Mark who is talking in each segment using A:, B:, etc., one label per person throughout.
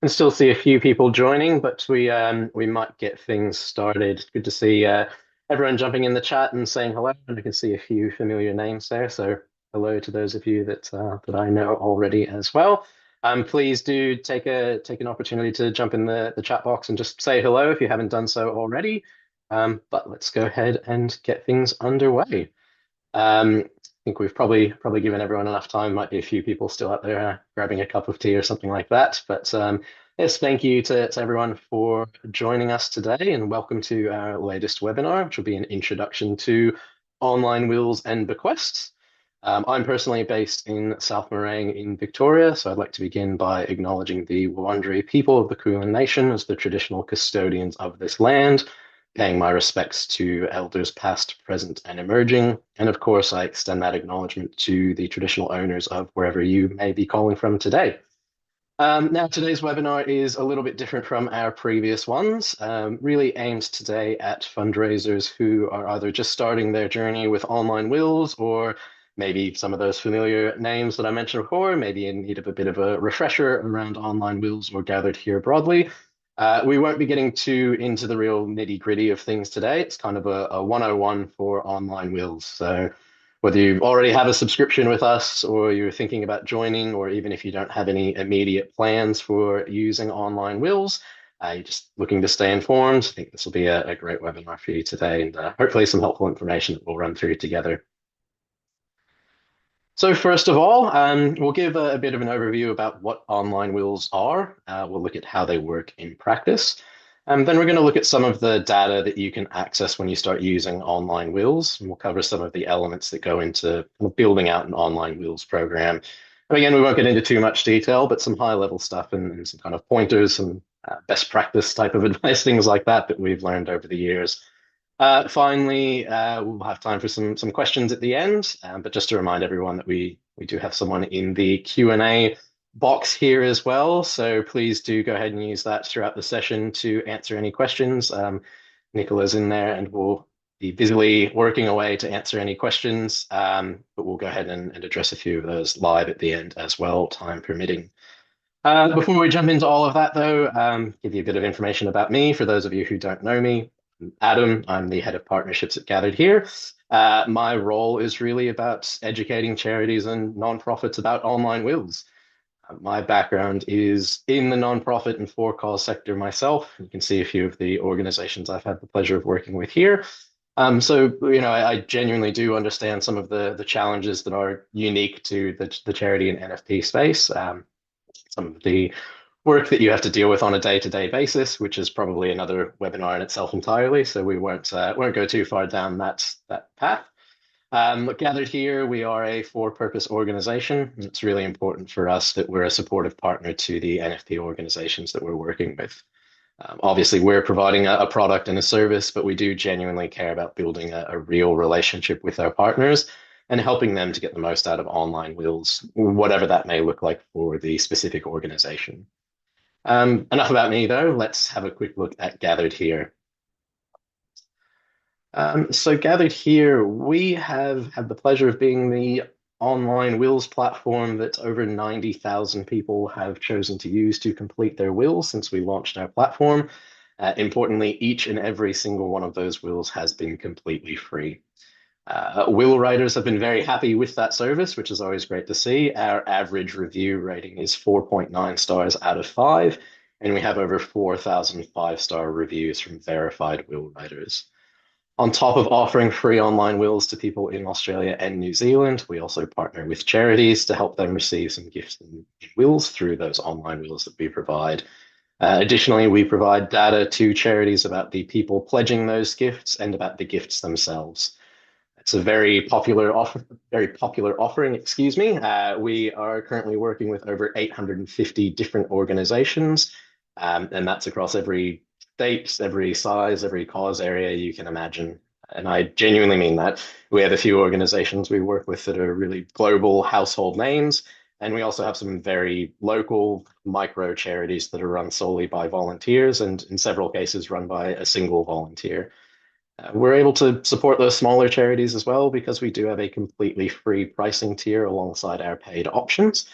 A: Can still see a few people joining, but we might get things started. Good to see everyone jumping in the chat and saying hello, and I can see a few familiar names there. So hello to those of you that I know already as well. Please do take an opportunity to jump in the chat box and just say hello if you haven't done so already. But let's go ahead and get things underway. I think we've probably given everyone enough time. Might be a few people still out there grabbing a cup of tea or something like that. But yes, thank you to everyone for joining us today, and welcome to our latest webinar, which will be an introduction to online wills and bequests. I'm personally based in South Morang in Victoria, so I'd like to begin by acknowledging the Wurundjeri people of the Kulin Nation as the traditional custodians of this land, paying my respects to elders past, present, and emerging. And of course, I extend that acknowledgement to the traditional owners of wherever you may be calling from today. Now, today's webinar is a little bit different from our previous ones, really aimed today at fundraisers who are either just starting their journey with online wills, or maybe some of those familiar names that I mentioned before, maybe in need of a bit of a refresher around online wills or gathered here broadly. We won't be getting too into the real nitty gritty of things today. It's kind of a 101 for online wills. So whether you already have a subscription with us or you're thinking about joining, or even if you don't have any immediate plans for using online wills, you're just looking to stay informed, I think this will be a great webinar for you today, and hopefully some helpful information that we'll run through together. So first of all, we'll give a bit of an overview about what online wills are. We'll look at how they work in practice. And then we're going to look at some of the data that you can access when you start using online wills. And we'll cover some of the elements that go into building out an online wills program. And again, we won't get into too much detail, but some high-level stuff and some kind of pointers, some best practice type of advice, things like that we've learned over the years. Finally, we'll have time for some questions at the end, but just to remind everyone that we do have someone in the Q&A box here as well, so please do go ahead and use that throughout the session to answer any questions. Nicola's in there and we'll be busily working away to answer any questions, but we'll go ahead and address a few of those live at the end as well, time permitting. Before we jump into all of that, though, give you a bit of information about me for those of you who don't know me. Adam, I'm the head of partnerships at Gathered Here. My role is really about educating charities and nonprofits about online wills. My background is in the nonprofit and for-cause sector myself. You can see a few of the organizations I've had the pleasure of working with here. So, I genuinely do understand some of the challenges that are unique to the charity and NFP space. Some of the work that you have to deal with on a day-to-day basis, which is probably another webinar in itself entirely. So we won't go too far down that path. Gathered Here, we are a for-purpose organization. It's really important for us that we're a supportive partner to the NFP organizations that we're working with. Obviously, we're providing a product and a service, but we do genuinely care about building a real relationship with our partners and helping them to get the most out of online wills, whatever that may look like for the specific organization. Enough about me, though. Let's have a quick look at Gathered Here. So Gathered Here, we have had the pleasure of being the online wills platform that over 90,000 people have chosen to use to complete their wills since we launched our platform. Importantly, each and every single one of those wills has been completely free. Will writers have been very happy with that service, which is always great to see. Our average review rating is 4.9 stars out of 5, and we have over 4,000 five-star reviews from verified will writers. On top of offering free online wills to people in Australia and New Zealand, we also partner with charities to help them receive some gifts and wills through those online wills that we provide. Additionally, we provide data to charities about the people pledging those gifts and about the gifts themselves. It's a very popular offering, excuse me. We are currently working with over 850 different organizations, and that's across every state, every size, every cause area you can imagine. And I genuinely mean that. We have a few organizations we work with that are really global household names, and we also have some very local micro charities that are run solely by volunteers, and in several cases run by a single volunteer. We're able to support those smaller charities as well because we do have a completely free pricing tier alongside our paid options.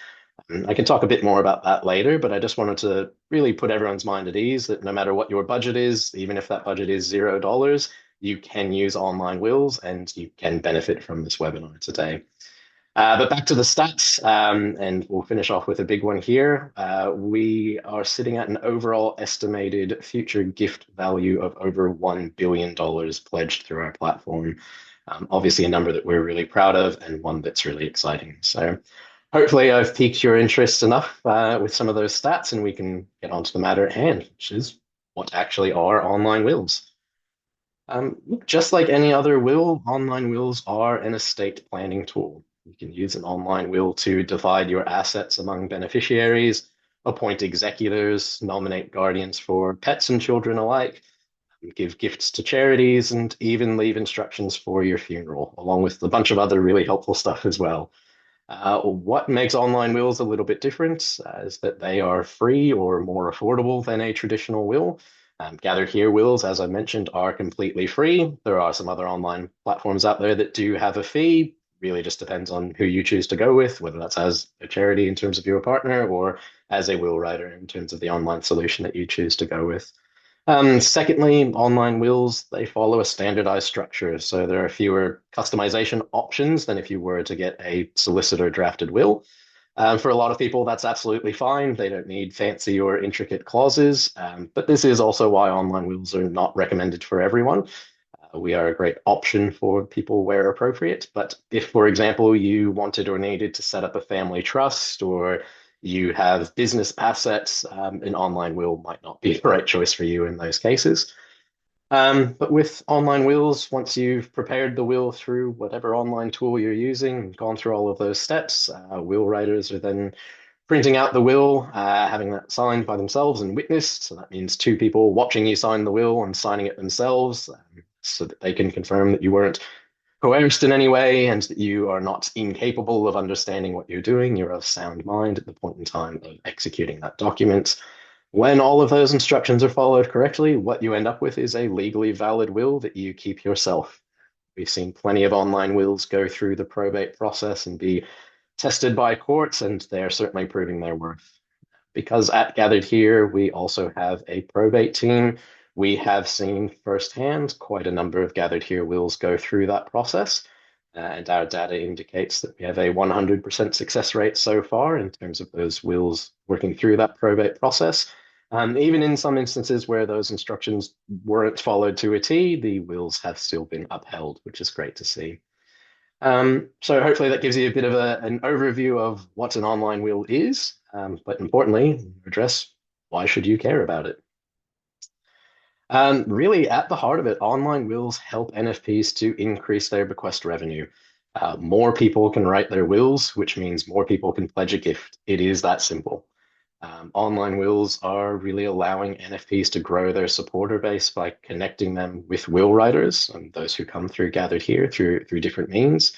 A: I can talk a bit more about that later, but I just wanted to really put everyone's mind at ease that no matter what your budget is, even if that budget is $0, you can use online wills and you can benefit from this webinar today. But back to the stats, and we'll finish off with a big one here. We are sitting at an overall estimated future gift value of over $1 billion pledged through our platform. Obviously, a number that we're really proud of and one that's really exciting. So hopefully I've piqued your interest enough with some of those stats, and we can get on to the matter at hand, which is what actually are online wills. Just like any other will, online wills are an estate planning tool. You can use an online will to divide your assets among beneficiaries, appoint executors, nominate guardians for pets and children alike, give gifts to charities, and even leave instructions for your funeral, along with a bunch of other really helpful stuff as well. What makes online wills a little bit different is that they are free or more affordable than a traditional will. Gathered here wills, as I mentioned, are completely free. There are some other online platforms out there that do have a fee. Really just depends on who you choose to go with, whether that's as a charity in terms of your partner or as a will writer in terms of the online solution that you choose to go with. Secondly, online wills, they follow a standardized structure. So there are fewer customization options than if you were to get a solicitor drafted will. For a lot of people, that's absolutely fine. They don't need fancy or intricate clauses. But this is also why online wills are not recommended for everyone. We are a great option for people where appropriate. But if, for example, you wanted or needed to set up a family trust or you have business assets, an online will might not be the right choice for you in those cases. But with online wills, once you've prepared the will through whatever online tool you're using, gone through all of those steps, will writers are then printing out the will, having that signed by themselves and witnessed. So that means two people watching you sign the will and signing it themselves, so that they can confirm that you weren't coerced in any way and that you are not incapable of understanding what you're doing. You're of sound mind at the point in time of executing that document. When all of those instructions are followed correctly, what you end up with is a legally valid will that you keep yourself. We've seen plenty of online wills go through the probate process and be tested by courts, and they're certainly proving their worth. Because at Gathered Here, we also have a probate team. We have seen firsthand quite a number of Gathered Here wills go through that process. And our data indicates that we have a 100% success rate so far in terms of those wills working through that probate process. Even in some instances where those instructions weren't followed to a T, the wills have still been upheld, which is great to see. So hopefully that gives you a bit of an overview of what an online will is, but importantly, address why should you care about it. Really, at the heart of it, online wills help NFPs to increase their bequest revenue. More people can write their wills, which means more people can pledge a gift. It is that simple. Online wills are really allowing NFPs to grow their supporter base by connecting them with will writers and those who come through Gathered Here through different means.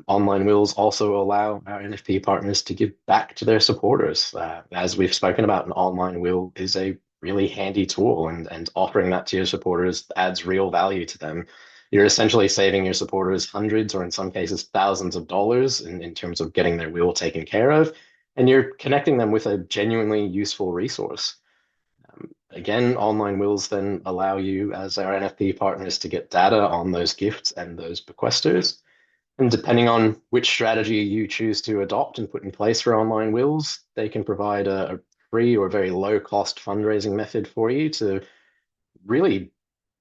A: Online wills also allow our NFP partners to give back to their supporters. As we've spoken about, an online will is a really handy tool, and offering that to your supporters adds real value to them. You're essentially saving your supporters hundreds, or in some cases, thousands of dollars in terms of getting their will taken care of, and you're connecting them with a genuinely useful resource. Again, online wills then allow you as our NFP partners to get data on those gifts and those bequesters. And depending on which strategy you choose to adopt and put in place for online wills, they can provide a free or very low cost fundraising method for you to really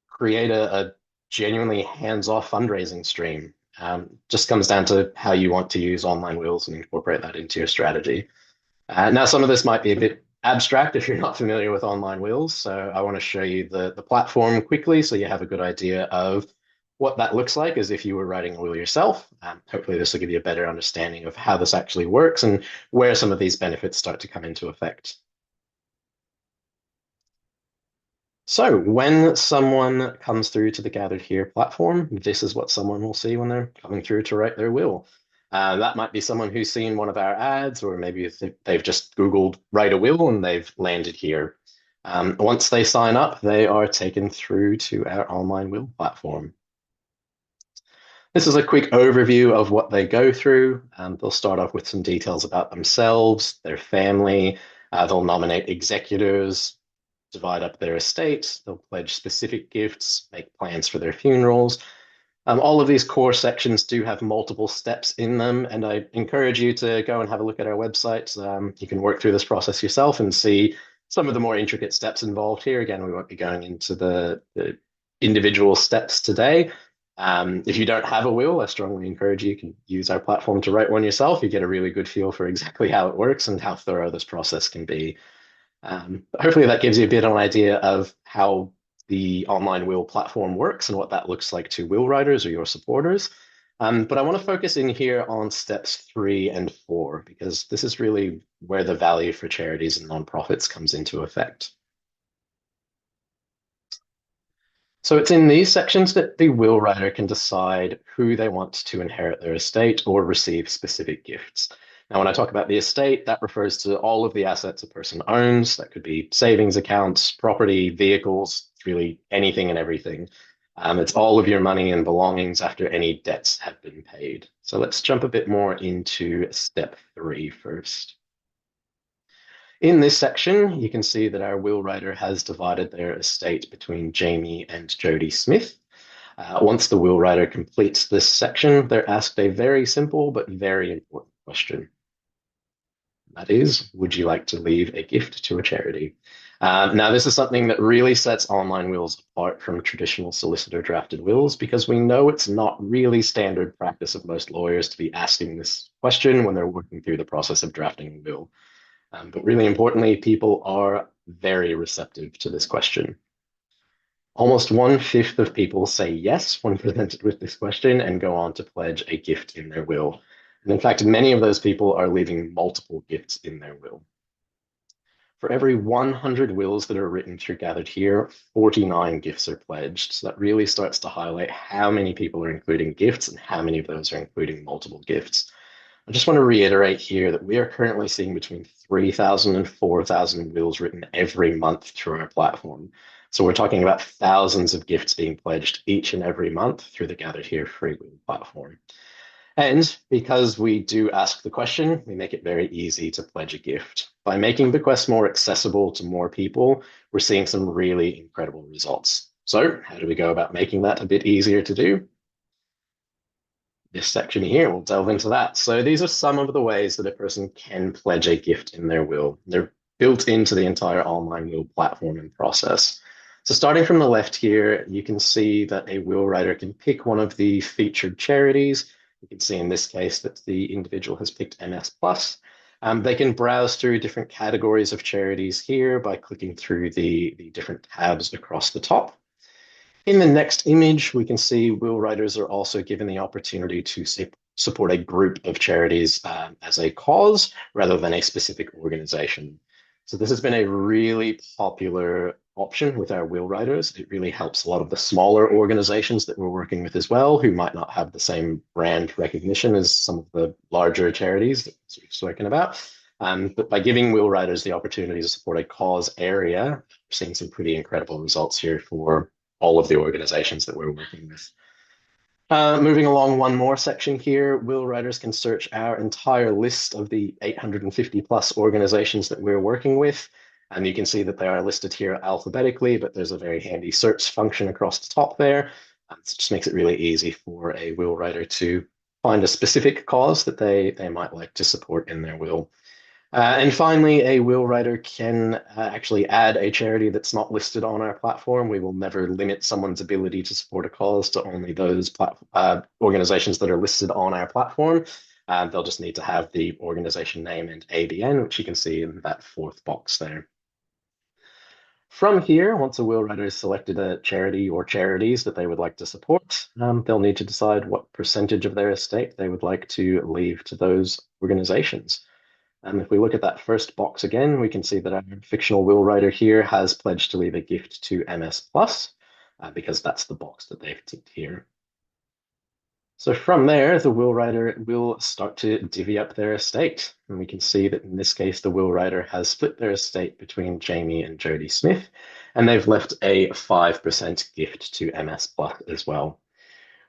A: create a genuinely hands-off fundraising stream. Just comes down to how you want to use online wills and incorporate that into your strategy. Now, some of this might be a bit abstract if you're not familiar with online wills, so I want to show you the platform quickly so you have a good idea of what that looks like as if you were writing a will yourself. Hopefully this will give you a better understanding of how this actually works and where some of these benefits start to come into effect. So when someone comes through to the Gathered Here platform, this is what someone will see when they're coming through to write their will. That might be someone who's seen one of our ads, or maybe they've just Googled write a will and they've landed here. Once they sign up, they are taken through to our online will platform. This is a quick overview of what they go through. They'll start off with some details about themselves, their family. They'll nominate executors, divide up their estates. They'll pledge specific gifts, make plans for their funerals. All of these core sections do have multiple steps in them, and I encourage you to go and have a look at our website. You can work through this process yourself and see some of the more intricate steps involved here. Again, we won't be going into the individual steps today. If you don't have a will, I strongly encourage you can use our platform to write one yourself. You get a really good feel for exactly how it works and how thorough this process can be. Hopefully that gives you a bit of an idea of how the online will platform works and what that looks like to will writers or your supporters. But I want to focus in here on steps 3 and 4, because this is really where the value for charities and nonprofits comes into effect. So it's in these sections that the will writer can decide who they want to inherit their estate or receive specific gifts. Now, when I talk about the estate, that refers to all of the assets a person owns. That could be savings accounts, property, vehicles, really anything and everything. It's all of your money and belongings after any debts have been paid. So let's jump a bit more into step 3 first. In this section, you can see that our will writer has divided their estate between Jamie and Jody Smith. Once the will writer completes this section, they're asked a very simple but very important question. That is, would you like to leave a gift to a charity? Now, this is something that really sets online wills apart from traditional solicitor drafted wills, because we know it's not really standard practice of most lawyers to be asking this question when they're working through the process of drafting a will. But really importantly, people are very receptive to this question. Almost 1/5 of people say yes when presented with this question and go on to pledge a gift in their will. And in fact, many of those people are leaving multiple gifts in their will. For every 100 wills that are written through Gathered Here, 49 gifts are pledged. So that really starts to highlight how many people are including gifts and how many of those are including multiple gifts. I just want to reiterate here that we are currently seeing between 3,000 and 4,000 wills written every month through our platform. So we're talking about thousands of gifts being pledged each and every month through the Gathered Here free will platform. And because we do ask the question, we make it very easy to pledge a gift. By making bequests more accessible to more people, we're seeing some really incredible results. So how do we go about making that a bit easier to do? This section here, we'll delve into that. So these are some of the ways that a person can pledge a gift in their will. They're built into the entire online will platform and process. So starting from the left here, you can see that a will writer can pick one of the featured charities. You can see in this case that the individual has picked MS Plus. They can browse through different categories of charities here by clicking through the different tabs across the top. In the next image, we can see will writers are also given the opportunity to support a group of charities as a cause rather than a specific organization. So this has been a really popular option with our will writers. It really helps a lot of the smaller organizations that we're working with as well, who might not have the same brand recognition as some of the larger charities that we've spoken about. But by giving will writers the opportunity to support a cause area, we're seeing some pretty incredible results here for all of the organizations that we're working with. Moving along one more section here, will writers can search our entire list of the 850 plus organizations that we're working with. And you can see that they are listed here alphabetically, but there's a very handy search function across the top there. It just makes it really easy for a will writer to find a specific cause that they might like to support in their will. And finally, a will writer can actually add a charity that's not listed on our platform. We will never limit someone's ability to support a cause to only those organizations that are listed on our platform. They'll just need to have the organization name and ABN, which you can see in that fourth box there. From here, once a will writer has selected a charity or charities that they would like to support, they'll need to decide what percentage of their estate they would like to leave to those organizations. And if we look at that first box again, we can see that our fictional will writer here has pledged to leave a gift to MS Plus, because that's the box that they've ticked here. So from there, the will writer will start to divvy up their estate. And we can see that in this case, the will writer has split their estate between Jamie and Jody Smith, and they've left a 5% gift to MS Plus as well.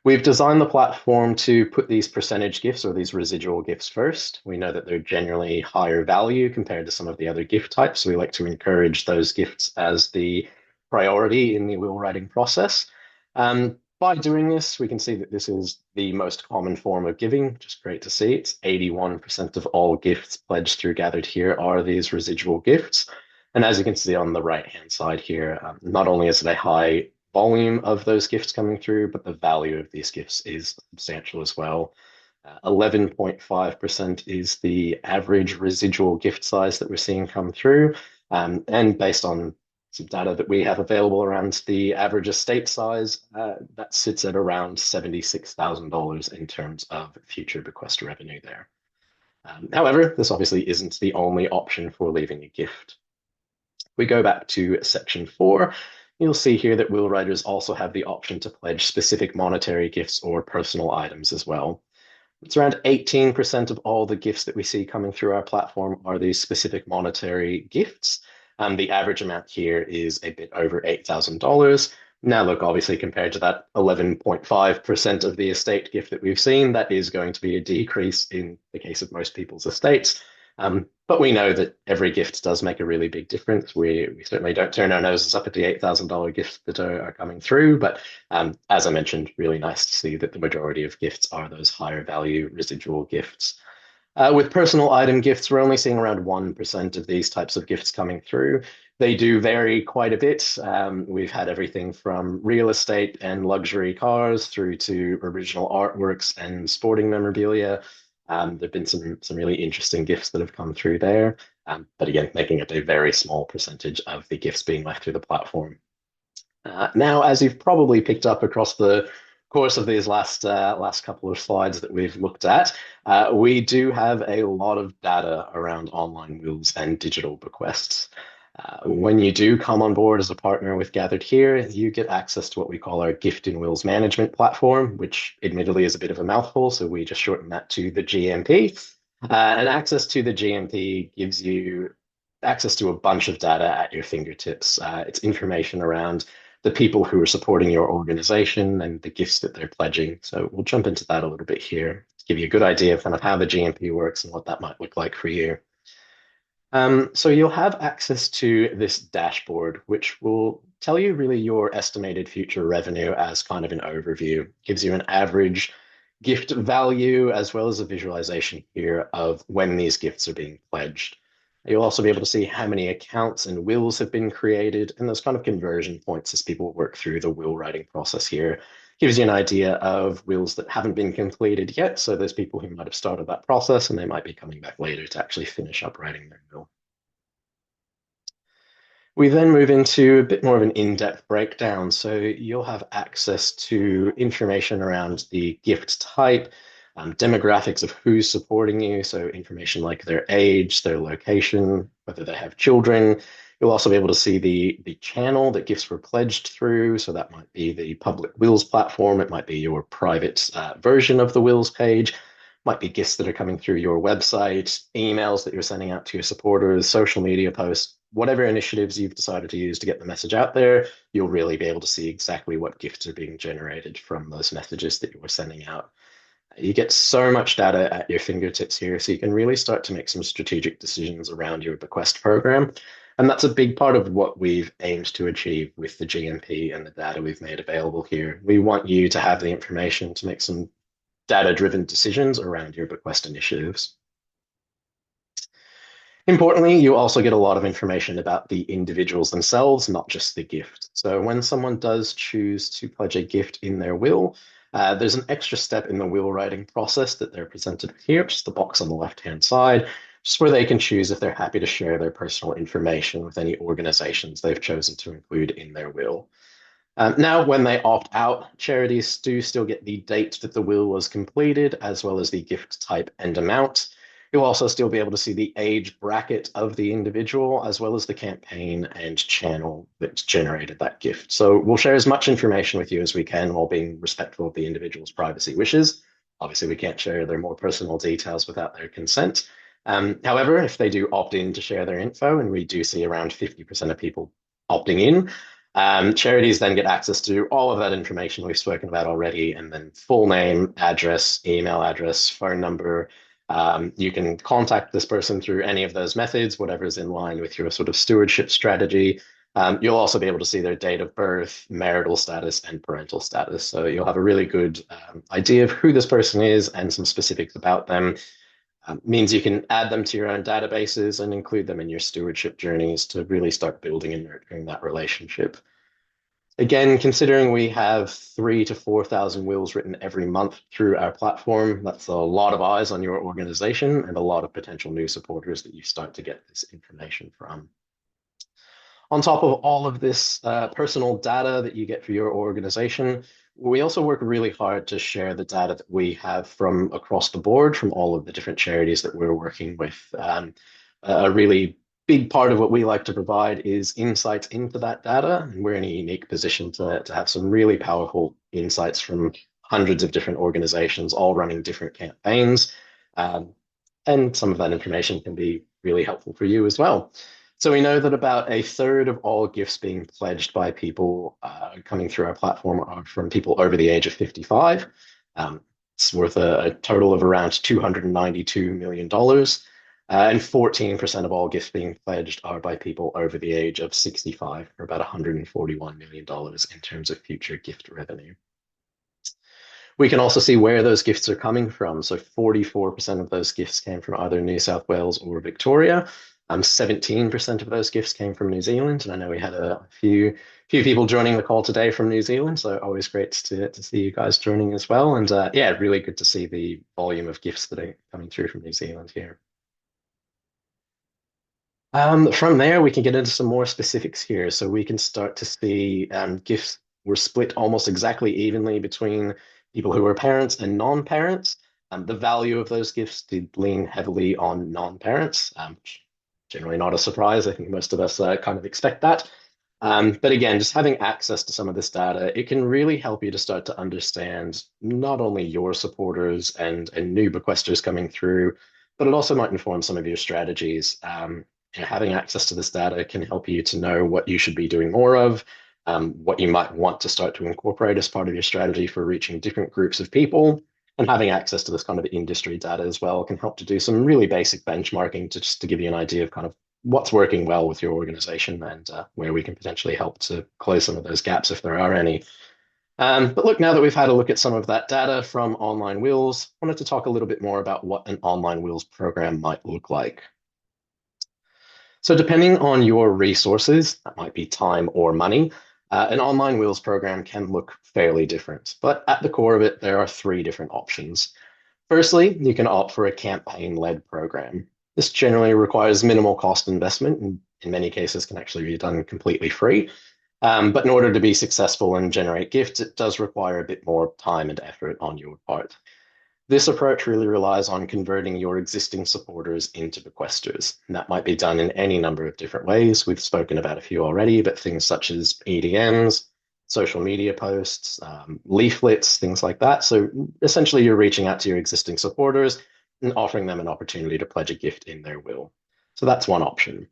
A: We've designed the platform to put these percentage gifts or these residual gifts first. We know that they're generally higher value compared to some of the other gift types. So we like to encourage those gifts as the priority in the will writing process. By doing this, we can see that this is the most common form of giving, which is great to see. It's 81% of all gifts pledged through Gathered Here are these residual gifts. And as you can see on the right-hand side here, not only is it a high volume of those gifts coming through, but the value of these gifts is substantial as well. 11.5% is the average residual gift size that we're seeing come through. And based on some data that we have available around the average estate size, that sits at around $76,000 in terms of future bequest revenue there. However, this obviously isn't the only option for leaving a gift. We go back to section 4, you'll see here that will writers also have the option to pledge specific monetary gifts or personal items as well. It's around 18% of all the gifts that we see coming through our platform are these specific monetary gifts. The average amount here is a bit over $8,000. Now, look, obviously, compared to that 11.5% of the estate gift that we've seen, that is going to be a decrease in the case of most people's estates. But we know that every gift does make a really big difference. We certainly don't turn our noses up at the $8,000 gifts that are coming through. But as I mentioned, really nice to see that the majority of gifts are those higher value residual gifts. With personal item gifts, we're only seeing around 1% of these types of gifts coming through. They do vary quite a bit. We've had everything from real estate and luxury cars through to original artworks and sporting memorabilia. There've been some really interesting gifts that have come through there. But again, making it a very small percentage of the gifts being left through the platform. Now, as you've probably picked up across the course of these last couple of slides that we've looked at, we do have a lot of data around online wills and digital bequests. When you do come on board as a partner with Gathered Here, you get access to what we call our Gift in Wills Management platform, which admittedly is a bit of a mouthful, so we just shorten that to the GMP. And access to the GMP gives you access to a bunch of data at your fingertips. It's information around the people who are supporting your organization and the gifts that they're pledging. So we'll jump into that a little bit here to give you a good idea of kind of how the GMP works and what that might look like for you. So you'll have access to this dashboard, which will tell you really your estimated future revenue as kind of an overview. It gives you an average gift value as well as a visualization here of when these gifts are being pledged. You'll also be able to see how many accounts and wills have been created and those kind of conversion points as people work through the will writing process here. Gives you an idea of wills that haven't been completed yet. So there's people who might have started that process and they might be coming back later to actually finish up writing their will. We then move into a bit more of an in-depth breakdown. So you'll have access to information around the gift type, demographics of who's supporting you, so information like their age, their location, whether they have children. You'll also be able to see the channel that gifts were pledged through. So that might be the public wills platform. It might be your private version of the wills page. Might be gifts that are coming through your website, emails that you're sending out to your supporters, social media posts, whatever initiatives you've decided to use to get the message out there, you'll really be able to see exactly what gifts are being generated from those messages that you were sending out. You get so much data at your fingertips here, so you can really start to make some strategic decisions around your bequest program. And that's a big part of what we've aimed to achieve with the GMP and the data we've made available here. We want you to have the information to make some data-driven decisions around your bequest initiatives. Importantly, you also get a lot of information about the individuals themselves, not just the gift. So when someone does choose to pledge a gift in their will, there's an extra step in the will writing process that they're presented with here, just the box on the left-hand side, just where they can choose if they're happy to share their personal information with any organizations they've chosen to include in their will. Now, when they opt out, charities do still get the date that the will was completed, as well as the gift type and amount. You'll also still be able to see the age bracket of the individual, as well as the campaign and channel that generated that gift. So we'll share as much information with you as we can while being respectful of the individual's privacy wishes. Obviously, we can't share their more personal details without their consent. However, if they do opt in to share their info, and we do see around 50% of people opting in, Charities then get access to all of that information we've spoken about already, and then full name, address, email address, phone number. You can contact this person through any of those methods, whatever is in line with your sort of stewardship strategy. You'll also be able to see their date of birth, marital status, and parental status. So you'll have a really good idea of who this person is and some specifics about them. Means you can add them to your own databases and include them in your stewardship journeys to really start building and nurturing that relationship. Again, considering we have 3 to 4,000 wills written every month through our platform, that's a lot of eyes on your organization and a lot of potential new supporters that you start to get this information from. On top of all of this personal data that you get for your organization, we also work really hard to share the data that we have from across the board from all of the different charities that we're working with. A really big part of what we like to provide is insights into that data. And we're in a unique position to have some really powerful insights from hundreds of different organizations, all running different campaigns. Um, and some of that information can be really helpful for you as well. So we know that about a third of all gifts being pledged by people coming through our platform are from people over the age of 55. It's worth a total of around $292 million. And 14% of all gifts being pledged are by people over the age of 65, or about $141 million in terms of future gift revenue. We can also see where those gifts are coming from. So 44% of those gifts came from either New South Wales or Victoria. 17% of those gifts came from New Zealand. And I know we had a few people joining the call today from New Zealand. So always great to see you guys joining as well. And yeah, really good to see the volume of gifts that are coming through from New Zealand here. From there, we can get into some more specifics here. So we can start to see gifts were split almost exactly evenly between people who were parents and non-parents. The value of those gifts did lean heavily on non-parents, which generally not a surprise. I think most of us kind of expect that. But again, just having access to some of this data, it can really help you to start to understand not only your supporters and new bequesters coming through, but it also might inform some of your strategies. Having access to this data can help you to know what you should be doing more of, what you might want to start to incorporate as part of your strategy for reaching different groups of people. And having access to this kind of industry data as well can help to do some really basic benchmarking to just to give you an idea of kind of what's working well with your organization and where we can potentially help to close some of those gaps if there are any. But look, now that we've had a look at some of that data from Online Wills, I wanted to talk a little bit more about what an Online Wills program might look like. So depending on your resources, that might be time or money, an Online Wills program can look fairly different. But at the core of it, there are three different options. Firstly, you can opt for a campaign-led program. This generally requires minimal cost investment and in many cases can actually be done completely free. But in order to be successful and generate gifts, it does require a bit more time and effort on your part. This approach really relies on converting your existing supporters into bequesters. And that might be done in any number of different ways. We've spoken about a few already, but things such as EDMs, social media posts, leaflets, things like that. So essentially, you're reaching out to your existing supporters and offering them an opportunity to pledge a gift in their will. So that's one option.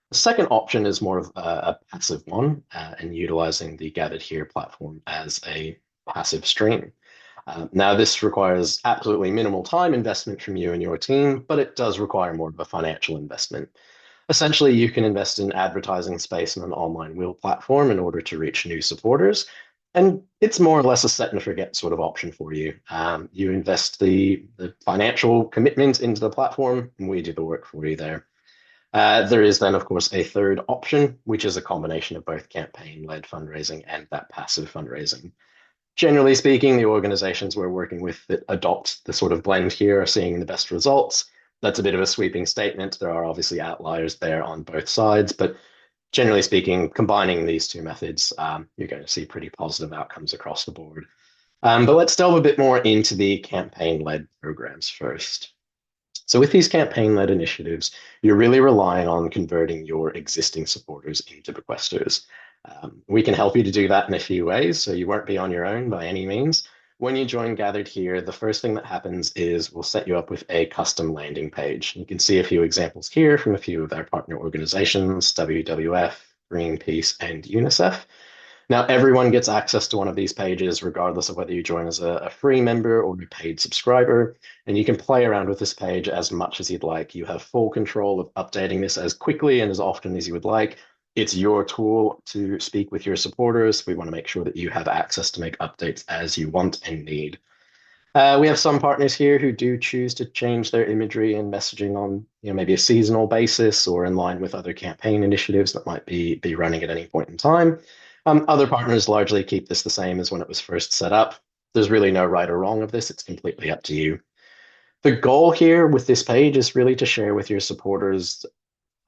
A: The second option is more of a passive one and utilizing the Gathered Here platform as a passive stream. Now, this requires absolutely minimal time investment from you and your team, but it does require more of a financial investment. Essentially, you can invest in advertising space in an online will platform in order to reach new supporters. And it's more or less a set and forget sort of option for you. You invest the financial commitment into the platform, and we do the work for you there. There is then, of course, a third option, which is a combination of both campaign-led fundraising and that passive fundraising. Generally speaking, the organizations we're working with that adopt the sort of blend here are seeing the best results. That's a bit of a sweeping statement. There are obviously outliers there on both sides, but generally speaking, combining these two methods, you're going to see pretty positive outcomes across the board. But let's delve a bit more into the campaign-led programs first. So with these campaign-led initiatives, you're really relying on converting your existing supporters into bequesters. We can help you to do that in a few ways, so you won't be on your own by any means. When you join Gathered Here, the first thing that happens is we'll set you up with a custom landing page. You can see a few examples here from a few of our partner organizations, WWF, Greenpeace, and UNICEF. Now, everyone gets access to one of these pages, regardless of whether you join as a free member or a paid subscriber. And you can play around with this page as much as you'd like. You have full control of updating this as quickly and as often as you would like. It's your tool to speak with your supporters. We want to make sure that you have access to make updates as you want and need. We have some partners here who do choose to change their imagery and messaging on, maybe a seasonal basis or in line with other campaign initiatives that might be running at any point in time. Other partners largely keep this the same as when it was first set up. There's really no right or wrong of this. It's completely up to you. The goal here with this page is really to share with your supporters,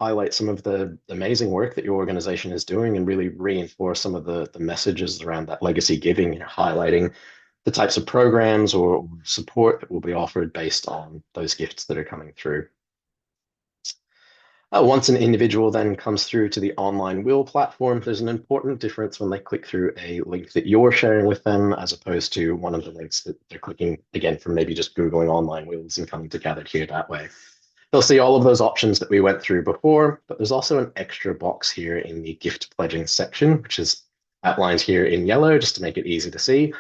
A: highlight some of the amazing work that your organization is doing and really reinforce some of the messages around that legacy giving, highlighting the types of programs or support that will be offered based on those gifts that are coming through. Once an individual then comes through to the online will platform, there's an important difference when they click through a link that you're sharing with them as opposed to one of the links that they're clicking, again, from maybe just Googling online wills and coming to Gathered Here that way. They'll see all of those options that we went through before, but there's also an extra box here in the gift pledging section, which is outlined here in yellow just to make it easy to see.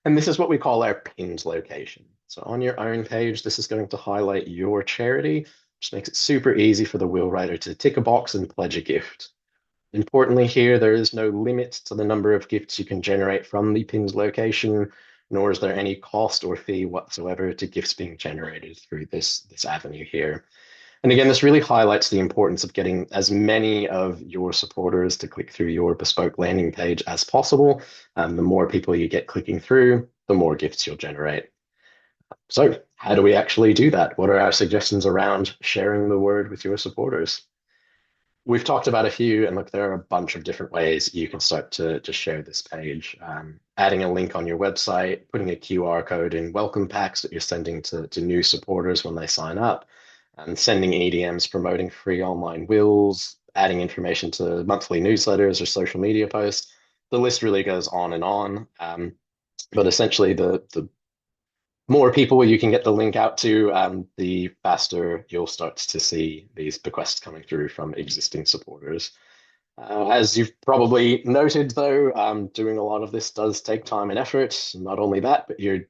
A: And this is what we call our pinned location. So on your own page, this is going to highlight your charity, which makes it super easy for the will writer to tick a box and pledge a gift. Importantly here, there is no limit to the number of gifts you can generate from the pinned location, nor is there any cost or fee whatsoever to gifts being generated through this avenue here. And again, this really highlights the importance of getting as many of your supporters to click through your bespoke landing page as possible. The more people you get clicking through, the more gifts you'll generate. So how do we actually do that? What are our suggestions around sharing the word with your supporters? We've talked about a few, and look, there are a bunch of different ways you can start to share this page. Adding a link on your website, putting a QR code in welcome packs that you're sending to new supporters when they sign up, and sending EDMs promoting free online wills, adding information to monthly newsletters or social media posts. The list really goes on and on. But essentially, the more people you can get the link out to, the faster you'll start to see these bequests coming through from existing supporters. As you've probably noted, though, doing a lot of this does take time and effort. Not only that, but you're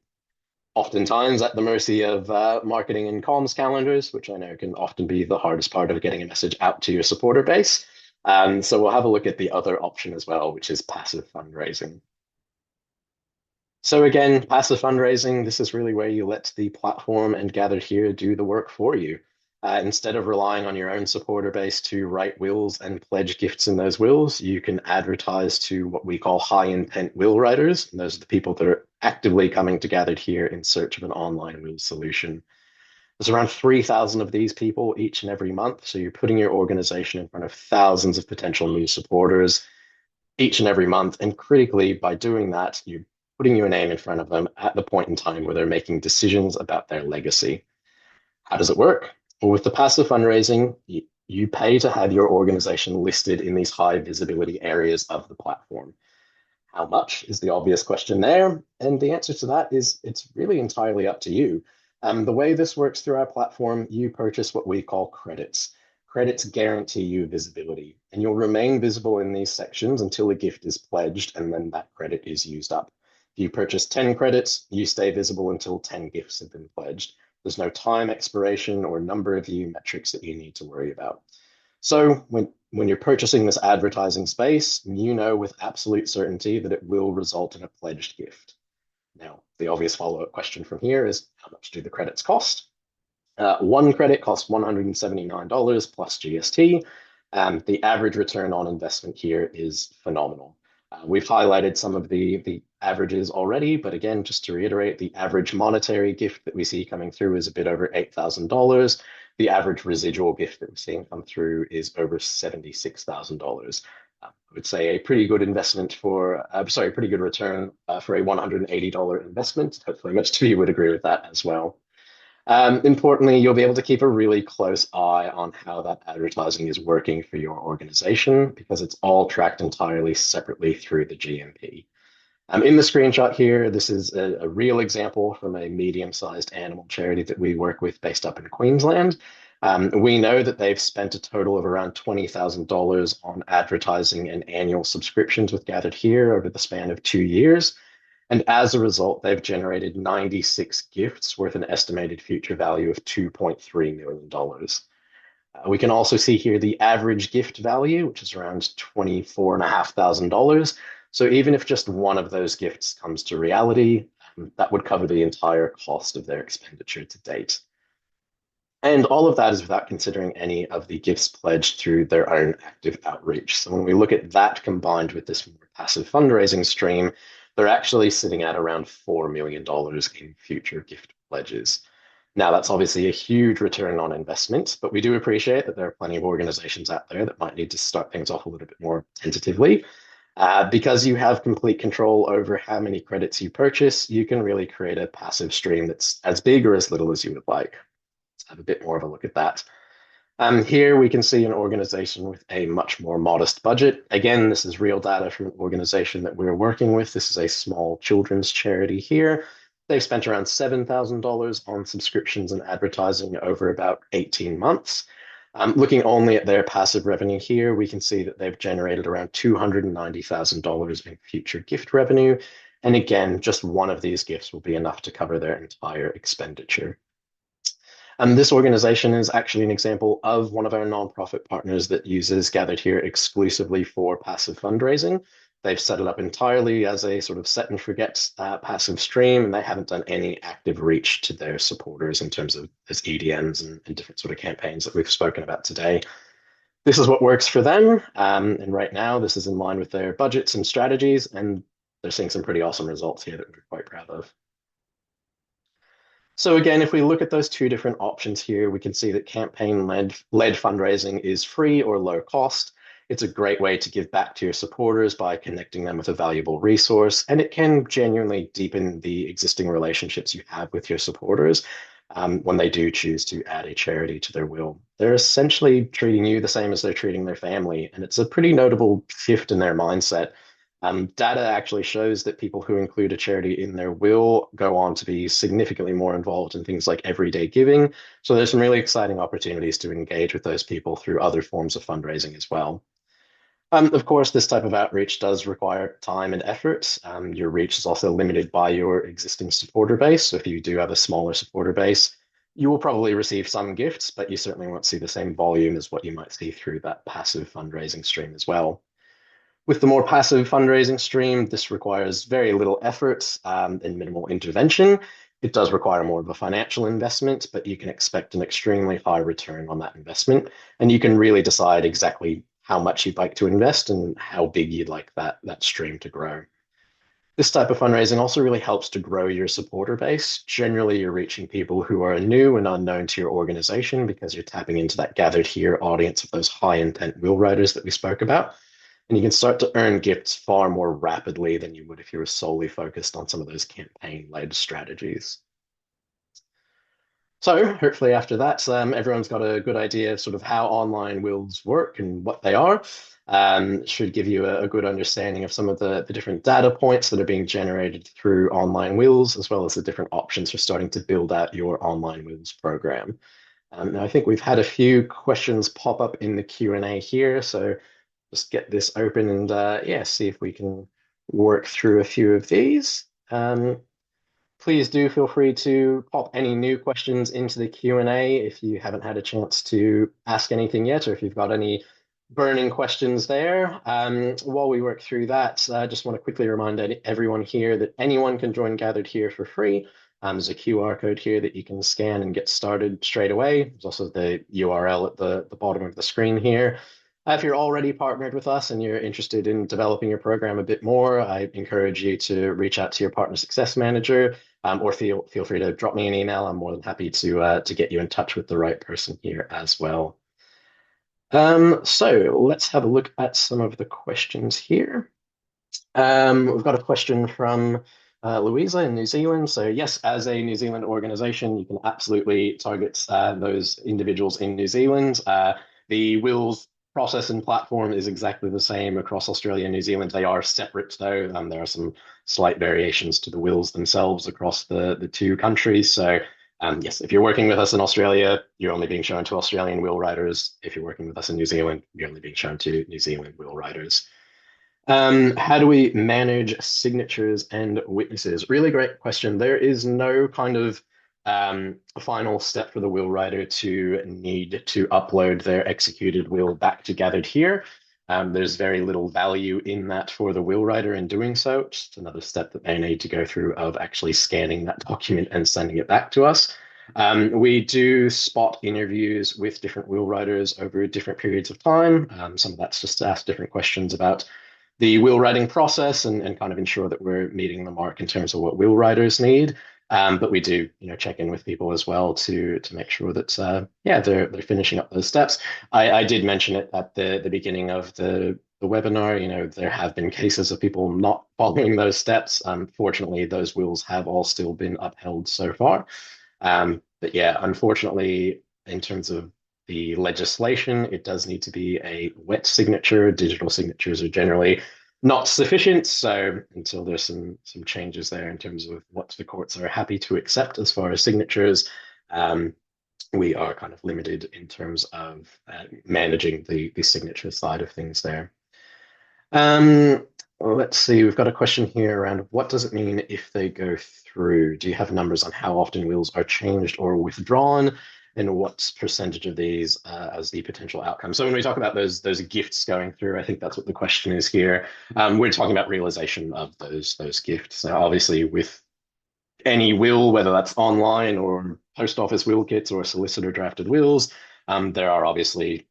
A: oftentimes at the mercy of marketing and comms calendars, which I know can often be the hardest part of getting a message out to your supporter base. So we'll have a look at the other option as well, which is passive fundraising. So again, passive fundraising, this is really where you let the platform and Gathered Here do the work for you. Instead of relying on your own supporter base to write wills and pledge gifts in those wills, you can advertise to what we call high intent will writers. And those are the people that are actively coming to Gathered Here in search of an online will solution. There's around 3,000 of these people each and every month. So you're putting your organization in front of thousands of potential new supporters each and every month. And critically, by doing that, you're putting your name in front of them at the point in time where they're making decisions about their legacy. How does it work? Well, with the passive fundraising, you pay to have your organization listed in these high visibility areas of the platform. How much is the obvious question there? And the answer to that is it's really entirely up to you. The way this works through our platform, you purchase what we call credits. Credits guarantee you visibility, and you'll remain visible in these sections until a gift is pledged, and then that credit is used up. If you purchase 10 credits, you stay visible until 10 gifts have been pledged. There's no time expiration or number of view metrics that you need to worry about. So when you're purchasing this advertising space, you know with absolute certainty that it will result in a pledged gift. Now, the obvious follow-up question from here is, how much do the credits cost? One credit costs $179 plus GST. The average return on investment here is phenomenal. We've highlighted some of the averages already, but again, just to reiterate, the average monetary gift that we see coming through is a bit over $8,000. The average residual gift that we're seeing come through is over $76,000. I would say a pretty good investment for, pretty good return for a $180 investment. Hopefully, most of you would agree with that as well. Importantly, you'll be able to keep a really close eye on how that advertising is working for your organization because it's all tracked entirely separately through the GMP. In the screenshot here, this is a real example from a medium-sized animal charity that we work with based up in Queensland. We know that they've spent a total of around $20,000 on advertising and annual subscriptions with Gathered Here over the span of 2 years. And as a result, they've generated 96 gifts worth an estimated future value of $2.3 million. We can also see here the average gift value, which is around $24,500. So even if just one of those gifts comes to reality, that would cover the entire cost of their expenditure to date. And all of that is without considering any of the gifts pledged through their own active outreach. So when we look at that combined with this more passive fundraising stream, they're actually sitting at around $4 million in future gift pledges. Now, that's obviously a huge return on investment, but we do appreciate that there are plenty of organizations out there that might need to start things off a little bit more tentatively. Because you have complete control over how many credits you purchase, you can really create a passive stream that's as big or as little as you would like. Let's have a bit more of a look at that. Here we can see an organization with a much more modest budget. Again, this is real data from an organization that we're working with. This is a small children's charity here. They've spent around $7,000 on subscriptions and advertising over about 18 months. Looking only at their passive revenue here, we can see that they've generated around $290,000 in future gift revenue. And again, just one of these gifts will be enough to cover their entire expenditure. This organization is actually an example of one of our nonprofit partners that uses Gathered Here exclusively for passive fundraising. They've set it up entirely as a sort of set and forget passive stream, and they haven't done any active reach to their supporters in terms of as EDMs and different sort of campaigns that we've spoken about today. This is what works for them, and right now this is in line with their budgets and strategies, and they're seeing some pretty awesome results here that we're quite proud of. So again, if we look at those two different options here, we can see that campaign-led fundraising is free or low cost. It's a great way to give back to your supporters by connecting them with a valuable resource, and it can genuinely deepen the existing relationships you have with your supporters when they do choose to add a charity to their will. They're essentially treating you the same as they're treating their family, and it's a pretty notable shift in their mindset. Data actually shows that people who include a charity in their will go on to be significantly more involved in things like everyday giving. So there's some really exciting opportunities to engage with those people through other forms of fundraising as well. Of course, this type of outreach does require time and effort. Your reach is also limited by your existing supporter base. So if you do have a smaller supporter base, you will probably receive some gifts, but you certainly won't see the same volume as what you might see through that passive fundraising stream as well. With the more passive fundraising stream, this requires very little effort and minimal intervention. It does require more of a financial investment, but you can expect an extremely high return on that investment. And you can really decide exactly how much you'd like to invest and how big you'd like that stream to grow. This type of fundraising also really helps to grow your supporter base. Generally, you're reaching people who are new and unknown to your organization because you're tapping into that Gathered Here audience of those high intent will writers that we spoke about. And you can start to earn gifts far more rapidly than you would if you were solely focused on some of those campaign-led strategies. So hopefully after that, everyone's got a good idea of sort of how online wills work and what they are. Should give you a good understanding of some of the different data points that are being generated through online wills, as well as the different options for starting to build out your online wills program. Now, I think we've had a few questions pop up in the Q&A here, so just get this open and yeah, see if we can work through a few of these. Please do feel free to pop any new questions into the Q&A if you haven't had a chance to ask anything yet, or if you've got any burning questions there. While we work through that, I just want to quickly remind everyone here that anyone can join Gathered Here for free. There's a QR code here that you can scan and get started straight away. There's also the URL at the bottom of the screen here. If you're already partnered with us and you're interested in developing your program a bit more, I encourage you to reach out to your partner success manager, or feel free to drop me an email. I'm more than happy to get you in touch with the right person here as well. So let's have a look at some of the questions here. We've got a question from Louisa in New Zealand. So yes, as a New Zealand organization, you can absolutely target those individuals in New Zealand. The wills process and platform is exactly the same across Australia and New Zealand. They are separate though. There are some slight variations to the wills themselves across the two countries. So Yes, if you're working with us in Australia, you're only being shown to Australian will writers. If you're working with us in New Zealand, you're only being shown to New Zealand will writers. How do we manage signatures and witnesses? Really great question. There is no kind of final step for the will writer to need to upload their executed will back to gathered here. There's very little value in that for the will writer in doing so. Just another step that they need to go through of actually scanning that document and sending it back to us. We do spot interviews with different will writers over different periods of time. Some of that's just to ask different questions about the will writing process and kind of ensure that we're meeting the mark in terms of what will writers need. But we do, check in with people as well to make sure that yeah, they're finishing up those steps. I did mention it at the beginning of the webinar. There have been cases of people not following those steps. Fortunately, those wills have all still been upheld so far. But yeah, unfortunately, in terms of the legislation, it does need to be a wet signature. Digital signatures are generally not sufficient. So until there's some changes there in terms of what the courts are happy to accept as far as signatures, we are kind of limited in terms of managing the signature side of things there. Well, let's see, we've got a question here around what does it mean if they go through? Do you have numbers on how often wills are changed or withdrawn? And what percentage of these as the potential outcome? So when we talk about those gifts going through, I think that's what the question is here. We're talking about realization of those gifts. So obviously with any will, whether that's online or post office will kits or solicitor drafted wills, there are obviously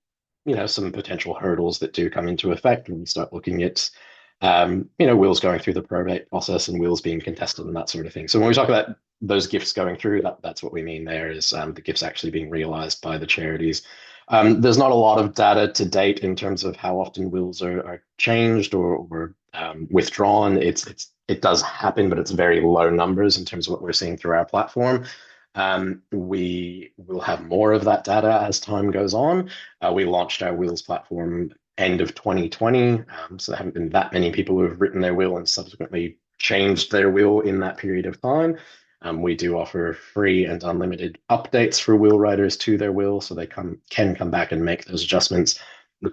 A: some potential hurdles that do come into effect when we start looking at wills going through the probate process and wills being contested and that sort of thing. So when we talk about those gifts going through, that's what we mean there is the gifts actually being realized by the charities. There's not a lot of data to date in terms of how often wills are changed or withdrawn. It does happen, but it's very low numbers in terms of what we're seeing through our platform. We will have more of that data as time goes on. We launched our wills platform end of 2020. So there haven't been that many people who have written their will and subsequently changed their will in that period of time. We do offer free and unlimited updates for will writers to their will, so they can come back and make those adjustments.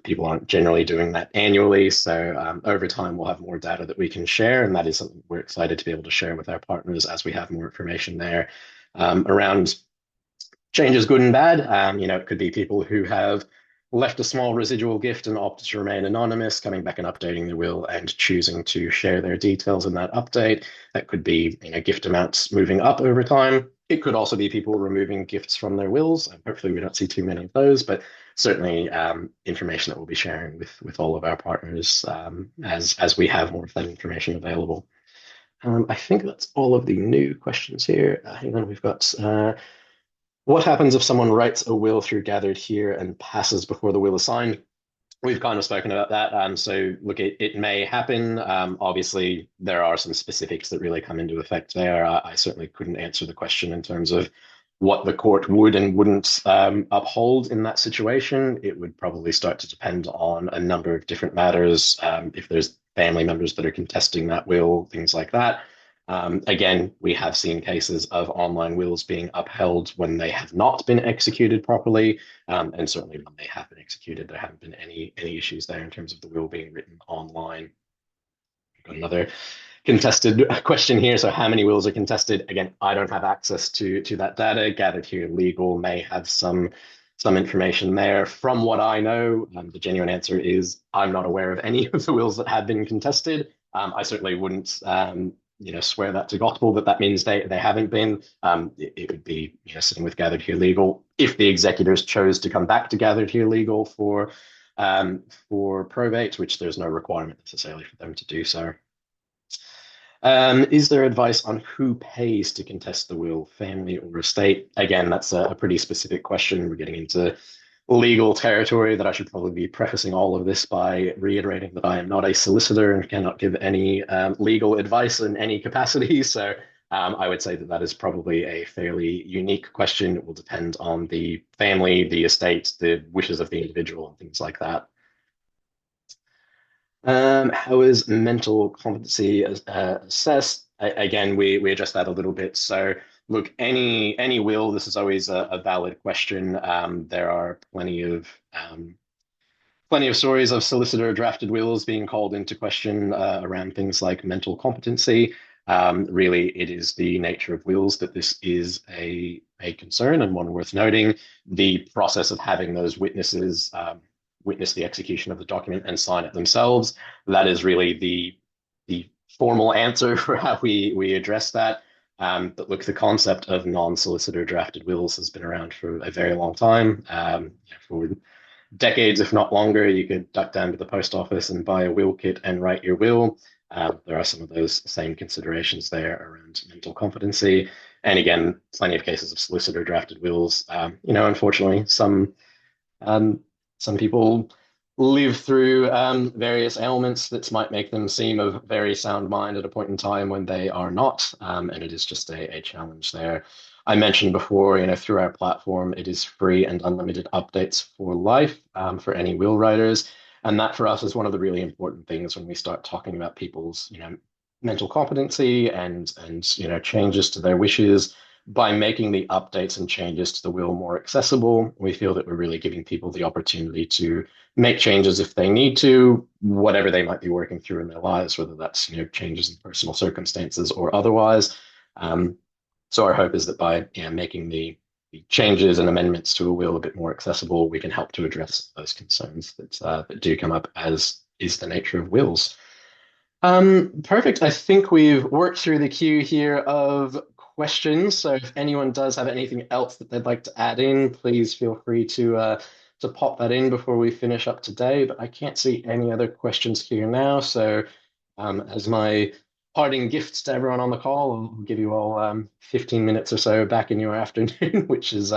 A: People aren't generally doing that annually, so over time we'll have more data that we can share, and that is something we're excited to be able to share with our partners as we have more information there around changes, good and bad. It could be people who have left a small residual gift and opted to remain anonymous, coming back and updating their will and choosing to share their details in that update. That could be gift amounts moving up over time. It could also be people removing gifts from their wills. Hopefully we don't see too many of those, but certainly information that we'll be sharing with all of our partners as we have more of that information available. I think that's all of the new questions here. Hang on, we've got what happens if someone writes a will through gathered here and passes before the will is signed? We've kind of spoken about that. So look, it may happen. Obviously, there are some specifics that really come into effect there. I certainly couldn't answer the question in terms of what the court would and wouldn't uphold in that situation. It would probably start to depend on a number of different matters. If there's family members that are contesting that will, things like that. Again, we have seen cases of online wills being upheld when they have not been executed properly, and certainly when they have been executed, there haven't been any issues there in terms of the will being written online. Got another contested question here. So how many wills are contested? Again, I don't have access to that data. Gathered Here Legal may have some information there. From what I know, the genuine answer is I'm not aware of any of the wills that have been contested. I certainly wouldn't swear that to gospel that means they haven't been. It would be sitting with Gathered Here Legal. If the executors chose to come back to Gathered Here Legal for probate, which there's no requirement necessarily for them to do so. Is there advice on who pays to contest the will, family or estate? Again, that's a pretty specific question. We're getting into legal territory that I should probably be prefacing all of this by reiterating that I am not a solicitor and cannot give any legal advice in any capacity. So I would say that is probably a fairly unique question. It will depend on the family, the estate, the wishes of the individual, and things like that. How is mental competency assessed? Again, we addressed that a little bit. So Look, any will, this is always a valid question. There are plenty of stories of solicitor drafted wills being called into question around things like mental competency. Really, it is the nature of wills that this is a concern and one worth noting. The process of having those witnesses witness the execution of the document and sign it themselves, that is really the formal answer for how we address that. But look, the concept of non-solicitor drafted wills has been around for a very long time. For decades, if not longer. You could duck down to the post office and buy a will kit and write your will. There are some of those same considerations there around mental competency. And again, plenty of cases of solicitor drafted wills. Unfortunately, um, some people live through various ailments that might make them seem of very sound mind at a point in time when they are not, and it is just a challenge there. I mentioned before, through our platform, it is free and unlimited updates for life for any will writers, and that for us is one of the really important things when we start talking about people's, mental competency and changes to their wishes by making the updates and changes to the will more accessible. We feel that we're really giving people the opportunity to make changes if they need to, whatever they might be working through in their lives, whether that's changes in personal circumstances or otherwise. So our hope is that by making the changes and amendments to a will a bit more accessible, we can help to address those concerns that do come up, as is the nature of wills. Perfect. I think we've worked through the queue here of questions. So if anyone does have anything else that they'd like to add in, please feel free to pop that in before we finish up today. But I can't see any other questions here now. So as my parting gifts to everyone on the call, I'll give you all 15 minutes or so back in your afternoon, which is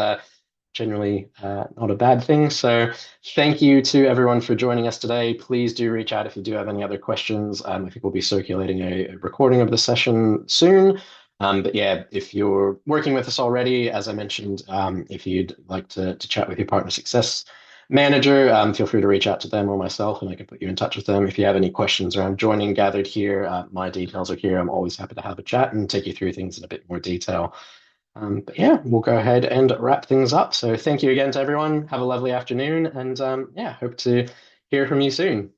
A: generally not a bad thing. So thank you to everyone for joining us today. Please do reach out if you do have any other questions. I think we'll be circulating a recording of the session soon. But yeah, if you're working with us already, as I mentioned, if you'd like to chat with your partner success manager, feel free to reach out to them or myself, and I can put you in touch with them. If you have any questions around joining Gathered here, my details are here. I'm always happy to have a chat and take you through things in a bit more detail. But yeah, we'll go ahead and wrap things up. So thank you again to everyone. Have a lovely afternoon, and yeah, hope to hear from you soon.